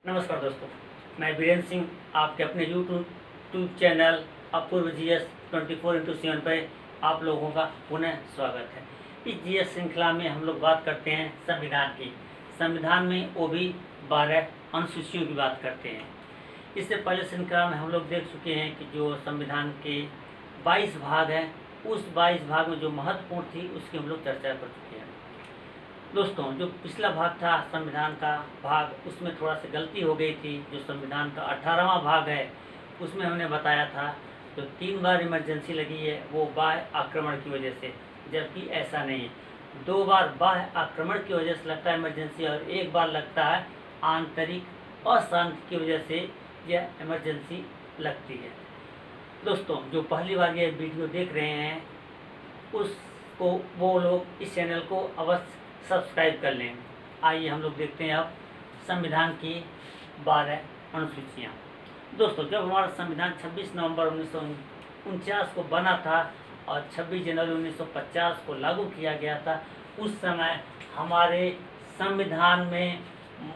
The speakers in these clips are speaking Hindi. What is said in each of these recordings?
नमस्कार दोस्तों, मैं बीरेंद्र सिंह आपके अपने यूट्यूब चैनल अपूर्व GS 24x7 पर आप लोगों का पुनः स्वागत है। इस GS श्रृंखला में हम लोग बात करते हैं संविधान की। संविधान में वो भी 12 अनुसूचियों की बात करते हैं। इससे पहले श्रृंखला में हम लोग देख चुके हैं कि जो संविधान के 22 भाग हैं, उस 22 भाग में जो महत्वपूर्ण थी उसकी हम लोग चर्चा कर चुके हैं। दोस्तों, जो पिछला भाग था संविधान का भाग, उसमें थोड़ा सा गलती हो गई थी। जो संविधान का 18वां भाग है उसमें हमने बताया था जो 3 बार इमरजेंसी लगी है वो बाह्य आक्रमण की वजह से, जबकि ऐसा नहीं है। 2 बार बाह्य आक्रमण की वजह से लगता है इमरजेंसी और 1 बार लगता है आंतरिक अशांति की वजह से यह इमरजेंसी लगती है। दोस्तों, जो पहली बार ये वीडियो देख रहे हैं उसको वो लोग इस चैनल को अवश्य सब्सक्राइब कर लें। आइए हम लोग देखते हैं अब संविधान की 12 अनुसूचियाँ। दोस्तों, जब हमारा संविधान 26 नवंबर 1949 को बना था और 26 जनवरी 1950 को लागू किया गया था, उस समय हमारे संविधान में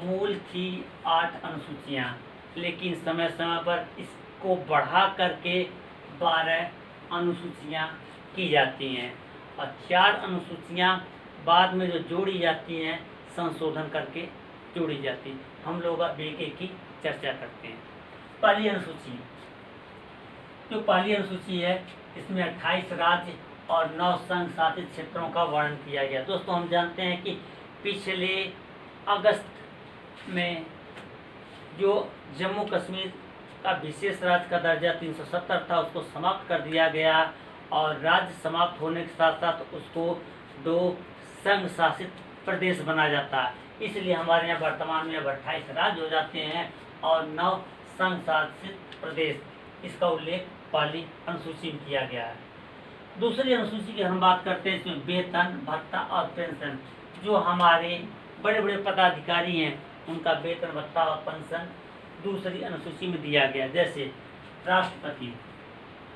मूल थी 8 अनुसूचियाँ, लेकिन समय समय पर इसको बढ़ा करके 12 अनुसूचियाँ की जाती हैं और 4 अनुसूचियाँ बाद में जो जोड़ी जाती हैं संशोधन करके जोड़ी जाती हैं। हम लोग अब एक की चर्चा करते हैं। पहली अनुसूची, जो पहली अनुसूची है इसमें 28 राज्य और 9 संघ शासित क्षेत्रों का वर्णन किया गया। दोस्तों, हम जानते हैं कि पिछले अगस्त में जो जम्मू कश्मीर का विशेष राज्य का दर्जा 370 था उसको समाप्त कर दिया गया और राज्य समाप्त होने के साथ साथ उसको 2 संघ शासित प्रदेश बना जाता है। इसलिए हमारे यहाँ वर्तमान में अब 28 राज्य हो जाते हैं और 9 संघ शासित प्रदेश। इसका उल्लेख पहली अनुसूची में किया गया है। दूसरी अनुसूची की हम बात करते हैं, इसमें वेतन, भत्ता और पेंशन। जो हमारे बड़े बड़े पदाधिकारी हैं उनका वेतन, भत्ता और पेंशन दूसरी अनुसूची में दिया गया। जैसे राष्ट्रपति,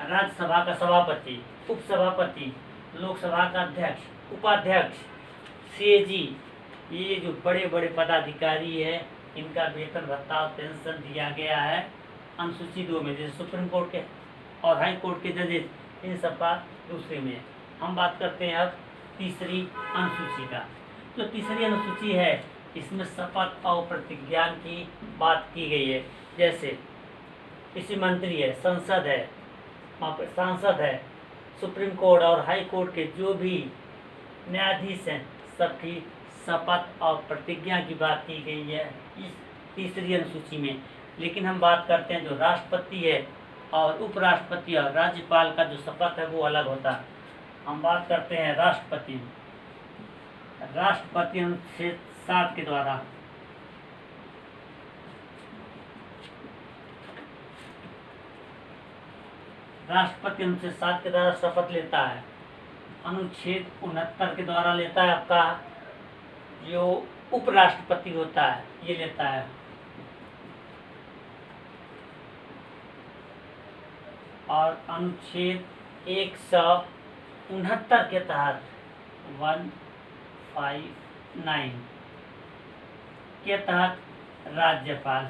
राज्यसभा का सभापति, उपसभापति, लोकसभा का अध्यक्ष, उपाध्यक्ष, CAG, ये जो बड़े बड़े पदाधिकारी है इनका वेतन, भत्ता और पेंशन दिया गया है अनुसूची 2 में। जैसे सुप्रीम कोर्ट के और हाई कोर्ट के जजेस, इन सब का दूसरे में। हम बात करते हैं अब तीसरी अनुसूची का। जो तीसरी अनुसूची है इसमें शपथ और प्रतिज्ञा की बात की गई है। जैसे किसी मंत्री है, संसद है, सांसद है, सुप्रीम कोर्ट और हाई कोर्ट के जो भी न्यायाधीश हैं सबकी शपथ और प्रतिज्ञा की बात की गई है इस तीसरी अनुसूची में। लेकिन हम बात करते हैं जो राष्ट्रपति है और उपराष्ट्रपति और राज्यपाल का जो शपथ है वो अलग होता है। हम बात करते हैं राष्ट्रपति। राष्ट्रपति अनुच्छेद 7 के द्वारा राष्ट्रपति अनुच्छेद 7 के द्वारा शपथ लेता है। अनुच्छेद 69 के द्वारा लेता है आपका जो उपराष्ट्रपति होता है, ये लेता है। और अनुच्छेद 169 के तहत 159 के तहत राज्यपाल।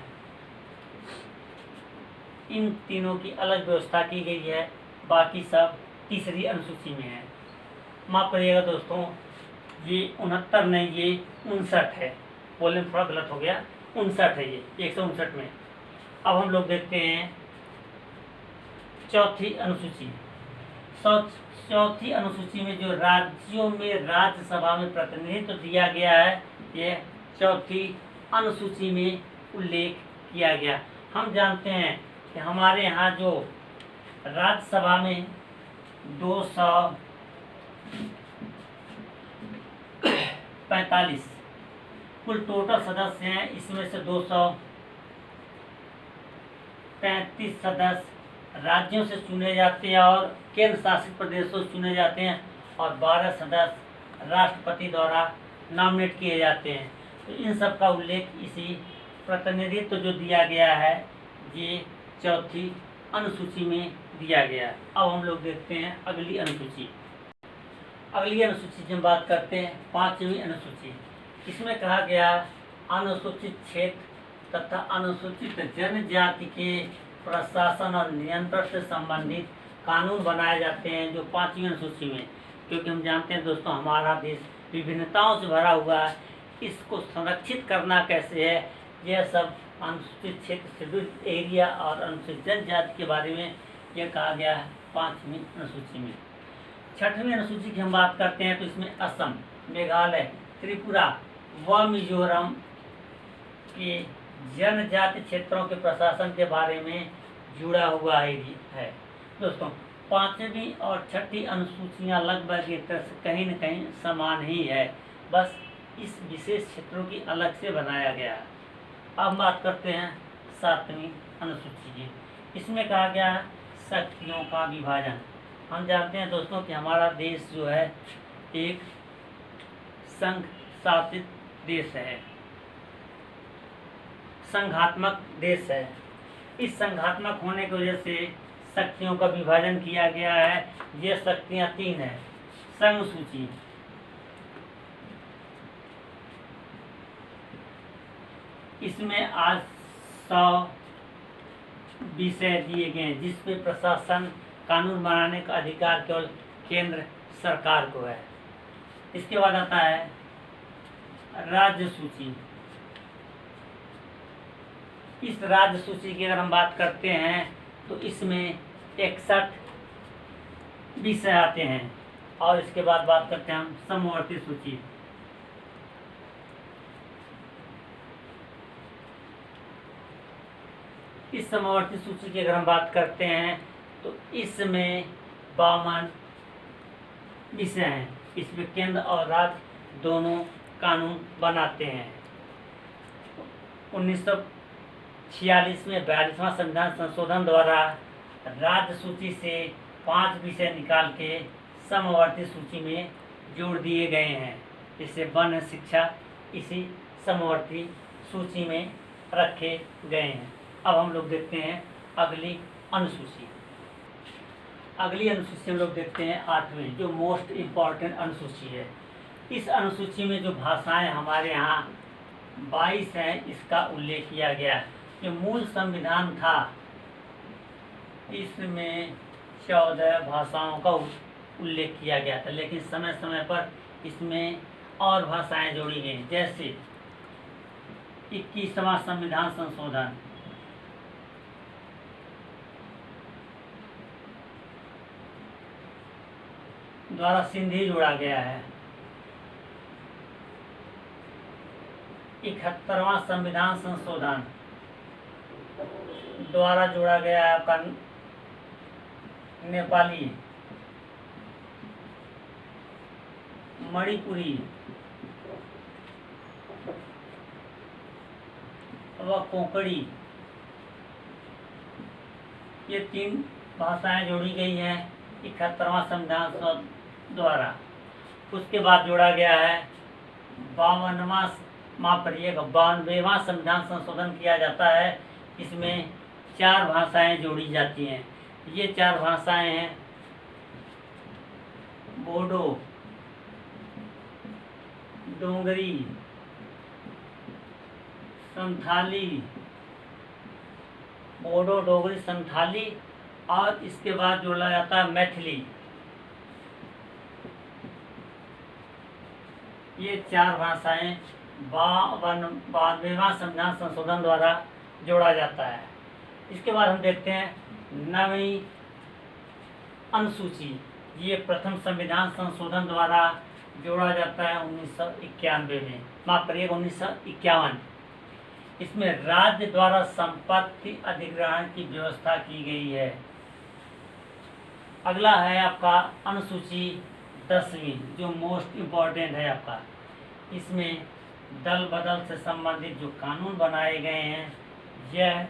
इन तीनों की अलग व्यवस्था की गई है, बाकी सब तीसरी अनुसूची में है। माफ करिएगा दोस्तों, ये 69 नहीं, ये 59 है। बोलने में थोड़ा गलत हो गया, 59 है ये 159 में। अब हम लोग देखते हैं चौथी अनुसूची। चौथी अनुसूची में जो राज्यों में राज्यसभा में प्रतिनिधित्व दिया गया है, ये चौथी अनुसूची में उल्लेख किया गया। हम जानते हैं कि हमारे यहाँ जो राज्यसभा में 245 कुल टोटल सदस्य हैं, इसमें से 235 सदस्य राज्यों से चुने जाते हैं और केंद्र शासित प्रदेशों से चुने जाते हैं और 12 सदस्य राष्ट्रपति द्वारा नॉमिनेट किए जाते हैं। तो इन सब का उल्लेख इसी प्रतिनिधित्व जो दिया गया है ये चौथी अनुसूची में दिया गया। अब हम लोग देखते हैं अगली अनुसूची। अगली अनुसूची की हम बात करते हैं 5वीं अनुसूची। इसमें कहा गया अनुसूचित क्षेत्र तथा अनुसूचित जनजाति के प्रशासन और नियंत्रण से संबंधित कानून बनाए जाते हैं, जो 5वीं अनुसूची में। क्योंकि हम जानते हैं दोस्तों, हमारा देश विभिन्नताओं से भरा हुआ है, इसको संरक्षित करना कैसे है, यह सब अनुसूचित क्षेत्र, शेड्यूल एरिया और अनुसूचित जनजाति के बारे में यह कहा गया है 5वीं अनुसूची में। 6वीं अनुसूची की हम बात करते हैं तो इसमें असम, मेघालय, त्रिपुरा व मिजोरम के जनजाति क्षेत्रों के प्रशासन के बारे में जुड़ा हुआ है। दोस्तों, 5वीं और 6वीं अनुसूचियां लगभग एक तरह से कहीं न कहीं समान ही है, बस इस विशेष क्षेत्रों की अलग से बनाया गया है। अब बात करते हैं 7वीं अनुसूची की। इसमें कहा गया है शक्तियों का विभाजन। हम जानते हैं दोस्तों कि हमारा देश जो है एक संघ शासित देश है, संघात्मक देश है। इस संघात्मक होने की वजह से शक्तियों का विभाजन किया गया है। ये शक्तियाँ 3 है। संघ सूची, इसमें आज 100 विषय दिए गए हैं, जिसपे प्रशासन कानून बनाने का अधिकार केवल केंद्र सरकार को है। इसके बाद आता है राज्य सूची। इस राज्य सूची की अगर हम बात करते हैं तो इसमें 61 विषय आते हैं। और इसके बाद बात करते हैं हम समवर्ती सूची। इस समवर्ती सूची की अगर हम बात करते हैं तो इसमें 52 विषय हैं। इसमें केंद्र और राज्य दोनों कानून बनाते हैं। 1946 में 42वां संविधान संशोधन द्वारा राज्य सूची से 5 विषय निकाल के समवर्ती सूची में जोड़ दिए गए हैं। इससे वन शिक्षा इसी समवर्ती सूची में रखे गए हैं। अब हम लोग देखते हैं अगली अनुसूची। अगली अनुसूची हम लोग देखते हैं 8वीं, जो मोस्ट इम्पॉर्टेंट अनुसूची है। इस अनुसूची में जो भाषाएं हमारे यहाँ 22 हैं, इसका उल्लेख किया गया है। जो मूल संविधान था, इसमें 14 भाषाओं का उल्लेख किया गया था, लेकिन समय समय पर इसमें और भाषाएं जोड़ी गई, जैसे 21वां संविधान संशोधन, द्वारा सिंधी जोड़ा गया है। 71वां संविधान संशोधन द्वारा जोड़ा गया है आपका नेपाली, मणिपुरी व कोंकणी, ये 3 भाषाएं जोड़ी गई हैं 71वां संविधान द्वारा। उसके बाद जोड़ा गया है 52वां 92वां संविधान संशोधन किया जाता है। इसमें 4 भाषाएं जोड़ी जाती हैं। ये 4 भाषाएं हैं बोडो, डोंगरी, संथाली, बोडो, डोगरी, संथाली, और इसके बाद जोड़ा जाता है मैथिली। ये 4 भाषाएं 92वां संविधान संशोधन द्वारा जोड़ा जाता है। इसके बाद हम देखते हैं 9वीं अनुसूची। ये प्रथम संविधान संशोधन द्वारा जोड़ा जाता है 1991 में, माफ करिएगा 1951। इसमें राज्य द्वारा संपत्ति अधिग्रहण की व्यवस्था की गई है। अगला है आपका अनुसूची 10वीं, जो मोस्ट इम्पॉर्टेंट है आपका। इसमें दल बदल से संबंधित जो कानून बनाए गए हैं, यह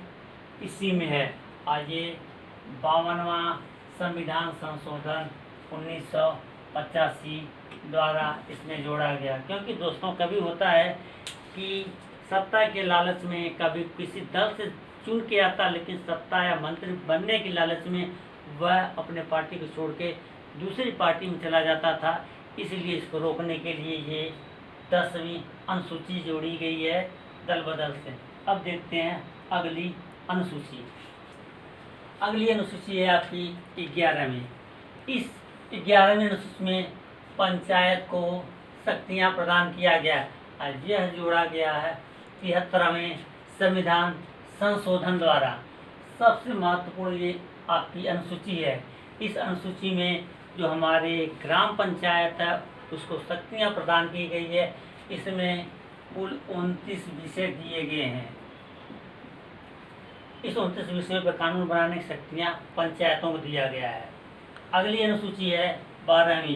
इसी में है। और ये 52वां संविधान संशोधन 1985 द्वारा इसमें जोड़ा गया। क्योंकि दोस्तों, कभी होता है कि सत्ता के लालच में कभी किसी दल से चुन के आता, लेकिन सत्ता या मंत्री बनने की लालच में वह अपने पार्टी को छोड़ के दूसरी पार्टी में चला जाता था। इसलिए इसको रोकने के लिए ये 10वीं अनुसूची जोड़ी गई है दल बदल से। अब देखते हैं अगली अनुसूची। अगली अनुसूची है आपकी 11वीं। इस 11वीं अनुसूची में पंचायत को शक्तियां प्रदान किया गया और यह जोड़ा गया है 73वें संविधान संशोधन द्वारा। सबसे महत्वपूर्ण ये आपकी अनुसूची है। इस अनुसूची में जो हमारे ग्राम पंचायत है उसको शक्तियां प्रदान की गई है। इसमें कुल 29 विषय दिए गए हैं। इस 29 विषयों पर कानून बनाने की शक्तियां पंचायतों को दिया गया है। अगली अनुसूची है 12वीं।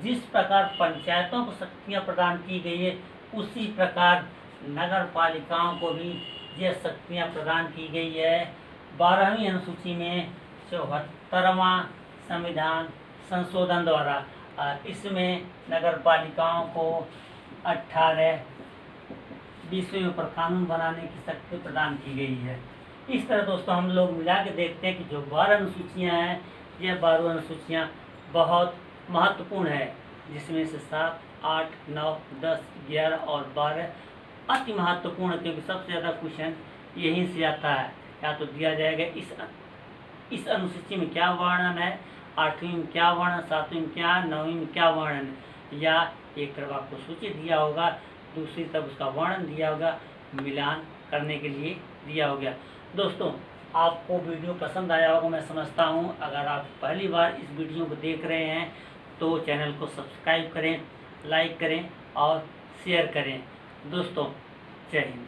जिस प्रकार पंचायतों को शक्तियां प्रदान की गई है उसी प्रकार नगर पालिकाओं को भी यह शक्तियां प्रदान की गई है। 12वीं अनुसूची में 74वां संविधान संशोधन द्वारा। इसमें नगर पालिकाओं को 18 विषयों पर कानून बनाने की शक्ति प्रदान की गई है। इस तरह दोस्तों हम लोग मिला के देखते हैं कि जो 12 अनुसूचियाँ हैं यह 12 अनुसूचियाँ बहुत महत्वपूर्ण है, जिसमें से 7, 8, 9, 10, 11 और 12 अति महत्वपूर्ण है, क्योंकि सबसे ज़्यादा क्वेश्चन यहीं से आता है। या तो दिया जाएगा इस अनुसूची में क्या वर्णन है, 8वीं में क्या वर्णन, 7वीं में क्या, 9वीं में क्या वर्णन है, या एक तरफ आपको सूची दिया होगा, दूसरी तरफ उसका वर्णन दिया होगा, मिलान करने के लिए दिया होगा। दोस्तों आपको वीडियो पसंद आया होगा मैं समझता हूँ। अगर आप पहली बार इस वीडियो को देख रहे हैं तो चैनल को सब्सक्राइब करें, लाइक करें और शेयर करें। दोस्तों जय हिंद।